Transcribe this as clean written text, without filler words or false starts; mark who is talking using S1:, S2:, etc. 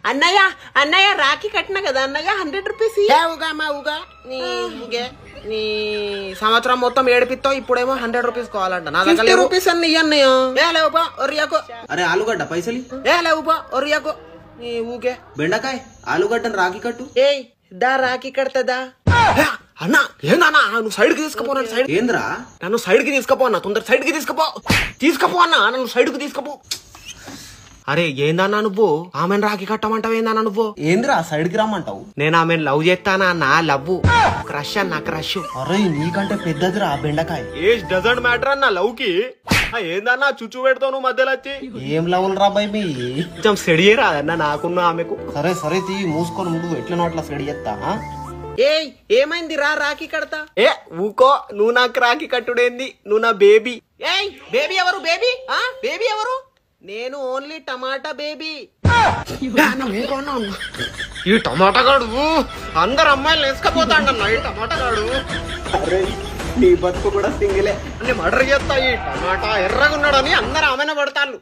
S1: అన్నయ్య అన్నయ్య రాఖీ కట్టినా కదా అన్నయ్య 100 రూపీస్ ఊగా నీ సంవత్సరం మొత్తం ఏడిపిస్తావు ఇప్పుడేమో 100 రూపీస్ కావాలంట నా దగ్గర రూపీస్ అన్ని అన్నయ్య లేవుపా ఒరియాకో
S2: అరే ఆలుగడ్డ పైసలి
S1: లేవుపా ఒరియాకో నీ ఊకే
S2: బెండకాయ ఆలుగడ్డను రాఖీ కట్టు.
S1: ఏయ్ దా రాఖీ కడతదా అన్నా ఏందన్నా నువ్వు సైడ్ కి తీసుకుపో సైడ్
S2: ఏంద్రా
S1: నన్ను సైడ్ కి తీసుకుపో అన్న తొందర సైడ్ కి తీసుకుపో అన్న నన్ను సైడ్ కి తీసుకుపో. అరే ఏందన్నా నువ్వు ఆమెను రాఖీ కట్టమంటావు ఏందన్నా నువ్వు
S2: ఏంద్రా సైడ్ కి రమ్మంటావు.
S1: నేను ఆమెను లవ్ చేస్తానా అన్న లవ్ క్రష్ అన్న క్రష్.
S2: అరే నీకంటే పెద్దదిరా బెండకాయ.
S1: ఏజ్ డజంట్ మ్యాటర్ అన్న లవ్ కి ఏందన్నా చుచ్చు పెడతావు నువ్వు మధ్యలో వచ్చి
S2: ఏం లవ్లు రా బాయ్ మీ
S1: కొంచెం సెడియే రాదన్న నాకున్న ఆమెకు.
S2: సరే సరే తీ మూసుకొని ముందు ఎట్లనో అట్లా సెడి చేస్తా.
S1: ఏయ్ ఏమైంది రా రాఖీ కడతా. ఊకో నువ్వు నాకు రాఖీ కట్టుడేంది నువ్వు నా బేబీ. ఏయ్ బేబీ ఎవరు బేబీ బేబీ ఎవరు నేను ఓన్లీ టమాటా బేబీ. ఈ టమాటా గాడు అందరు అమ్మాయిలు వేసుకపోతాడన్న ఈ టమాటా గాడు.
S2: అరే నీ బతుకు కూడా సింగిలే.
S1: మర్డర్ చేస్తా ఈ టమాటా ఎర్రగా ఉన్నాడని అందరు ఆమెన పడతాళ్ళు.